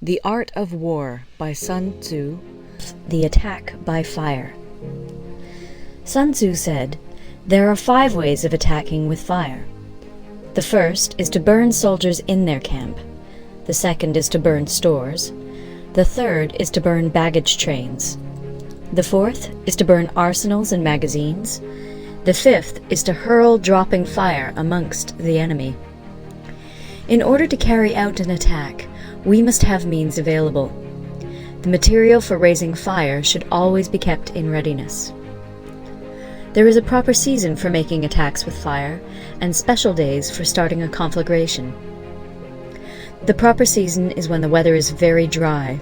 The Art of War by Sun Tzu. The Attack by Fire. Sun Tzu said, "There are 5 ways of attacking with fire. The first is to burn soldiers in their camp. The second is to burn stores. The third is to burn baggage trains. The fourth is to burn arsenals and magazines. The fifth is to hurl dropping fire amongst the enemy." In order to carry out an attack, we must have means available. The material for raising fire should always be kept in readiness. There is a proper season for making attacks with fire, and special days for starting a conflagration. The proper season is when the weather is very dry.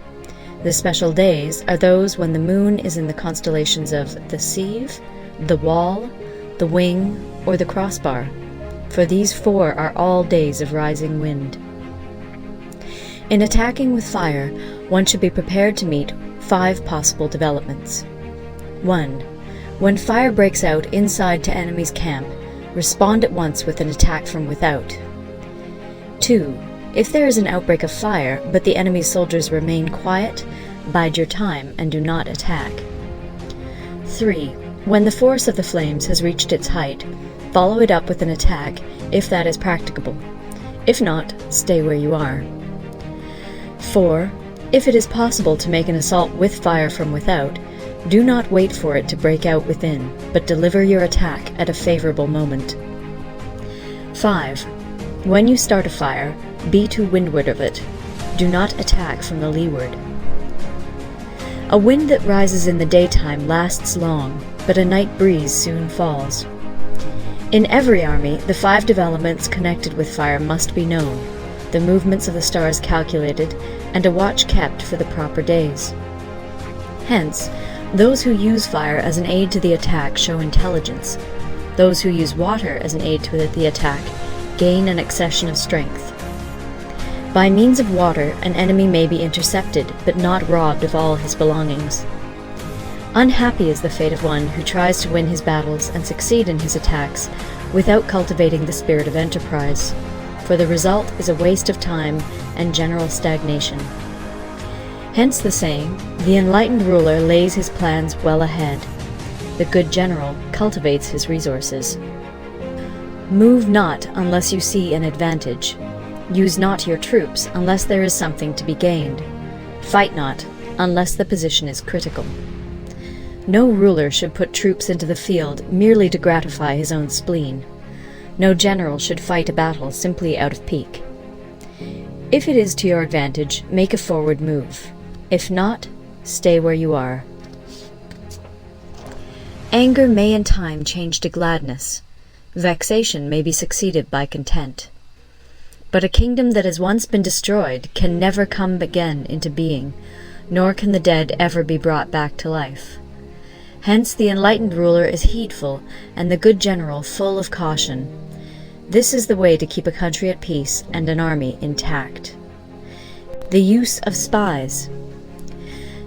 The special days are those when the moon is in the constellations of the Sieve, the Wall, the Wing, or the Crossbar, for these 4 are all days of rising wind. In attacking with fire, one should be prepared to meet 5 possible developments. 1. When fire breaks out inside to enemy's camp, respond at once with an attack from without. 2. If there is an outbreak of fire, but the enemy's soldiers remain quiet, bide your time and do not attack. 3. When the force of the flames has reached its height, follow it up with an attack, if that is practicable. If not, stay where you are. 4. If it is possible to make an assault with fire from without, do not wait for it to break out within, but deliver your attack at a favorable moment. 5. When you start a fire, be to windward of it. Do not attack from the leeward. A wind that rises in the daytime lasts long, but a night breeze soon falls. In every army, the 5 developments connected with fire must be known, the movements of the stars calculated, and a watch kept for the proper days. Hence, those who use fire as an aid to the attack show intelligence. Those who use water as an aid to the attack gain an accession of strength. By means of water, an enemy may be intercepted, but not robbed of all his belongings. Unhappy is the fate of one who tries to win his battles and succeed in his attacks without cultivating the spirit of enterprise, for the result is a waste of time and general stagnation. Hence the saying, the enlightened ruler lays his plans well ahead. The good general cultivates his resources. Move not unless you see an advantage. Use not your troops unless there is something to be gained. Fight not unless the position is critical. No ruler should put troops into the field merely to gratify his own spleen. No general should fight a battle simply out of pique. If it is to your advantage, make a forward move. If not, stay where you are. Anger may in time change to gladness. Vexation may be succeeded by content. But a kingdom that has once been destroyed can never come again into being, nor can the dead ever be brought back to life. Hence the enlightened ruler is heedful, and the good general full of caution. This is the way to keep a country at peace and an army intact. The use of spies.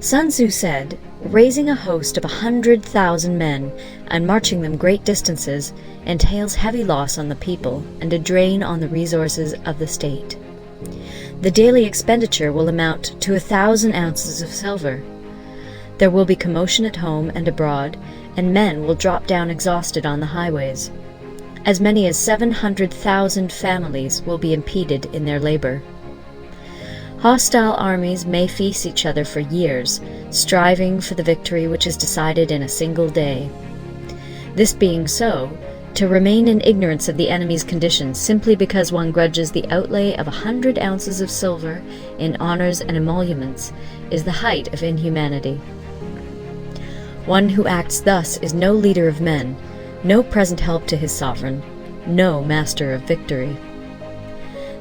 Sun Tzu said, "Raising a host of 100,000 men and marching them great distances entails heavy loss on the people and a drain on the resources of the state. The daily expenditure will amount to 1,000 ounces of silver. There will be commotion at home and abroad, and men will drop down exhausted on the highways. As many as 700,000 families will be impeded in their labor. Hostile armies may feast each other for years, striving for the victory which is decided in a single day. This being so, to remain in ignorance of the enemy's condition simply because one grudges the outlay of 100 ounces of silver in honors and emoluments is the height of inhumanity. One who acts thus is no leader of men, no present help to his sovereign, no master of victory.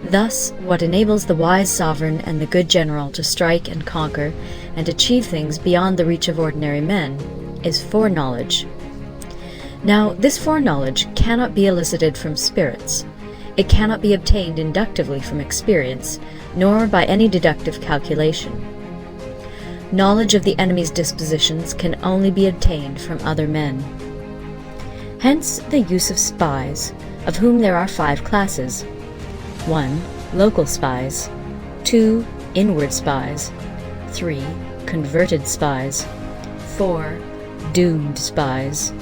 Thus, what enables the wise sovereign and the good general to strike and conquer and achieve things beyond the reach of ordinary men is foreknowledge. Now, this foreknowledge cannot be elicited from spirits. It cannot be obtained inductively from experience, nor by any deductive calculation. Knowledge of the enemy's dispositions can only be obtained from other men. Hence the use of spies, of whom there are 5 classes. 1. Local spies. 2. inward spies, 3. converted spies, 4. doomed spies,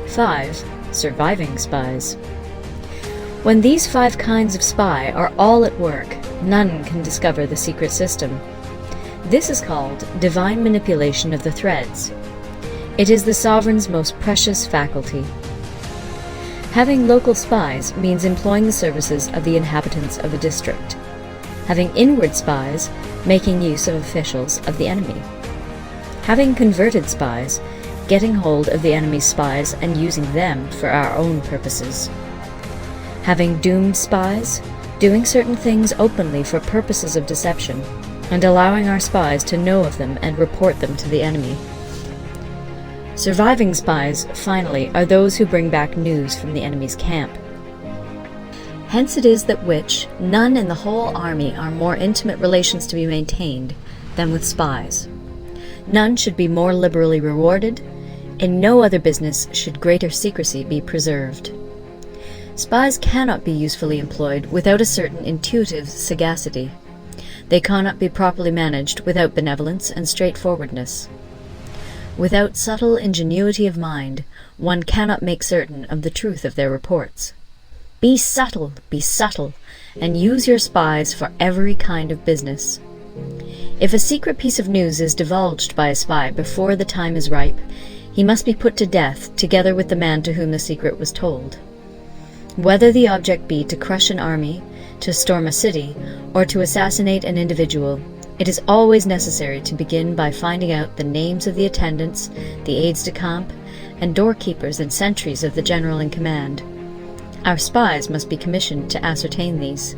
5. surviving spies. When these 5 kinds of spy are all at work, none can discover the secret system. This is called divine manipulation of the threads. It is the sovereign's most precious faculty. Having local spies means employing the services of the inhabitants of a district. Having inward spies, making use of officials of the enemy. Having converted spies, getting hold of the enemy's spies and using them for our own purposes. Having doomed spies, doing certain things openly for purposes of deception, and allowing our spies to know of them and report them to the enemy. Surviving spies, finally, are those who bring back news from the enemy's camp. Hence it is that none in the whole army are more intimate relations to be maintained than with spies. None should be more liberally rewarded. In no other business should greater secrecy be preserved. Spies cannot be usefully employed without a certain intuitive sagacity. They cannot be properly managed without benevolence and straightforwardness. Without subtle ingenuity of mind, one cannot make certain of the truth of their reports. Be subtle, and use your spies for every kind of business. If a secret piece of news is divulged by a spy before the time is ripe, he must be put to death together with the man to whom the secret was told. Whether the object be to crush an army, to storm a city, or to assassinate an individual, it is always necessary to begin by finding out the names of the attendants, the aides-de-camp, and doorkeepers and sentries of the general in command. Our spies must be commissioned to ascertain these.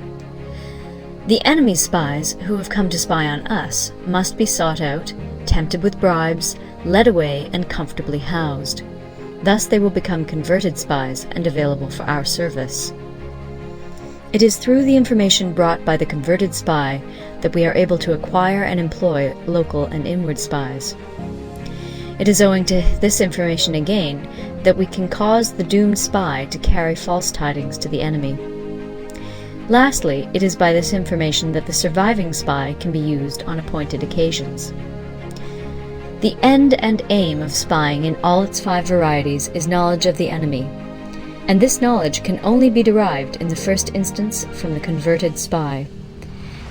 The enemy's spies, who have come to spy on us, must be sought out, tempted with bribes, led away, and comfortably housed. Thus they will become converted spies and available for our service. It is through the information brought by the converted spy that we are able to acquire and employ local and inward spies. It is owing to this information again that we can cause the doomed spy to carry false tidings to the enemy. Lastly, it is by this information that the surviving spy can be used on appointed occasions. The end and aim of spying in all its 5 varieties is knowledge of the enemy, and this knowledge can only be derived in the first instance from the converted spy.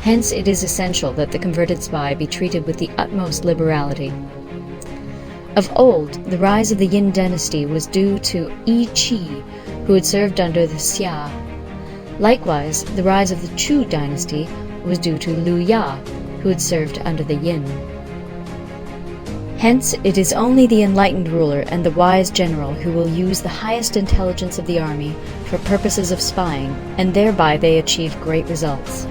Hence it is essential that the converted spy be treated with the utmost liberality. Of old, the rise of the Yin dynasty was due to Yi Qi, who had served under the Xia. Likewise, the rise of the Chu dynasty was due to Liu Ya, who had served under the Yin. Hence, it is only the enlightened ruler and the wise general who will use the highest intelligence of the army for purposes of spying, and thereby they achieve great results.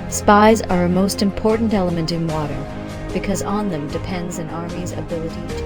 Spies are a most important element in water, because on them depends an army's ability to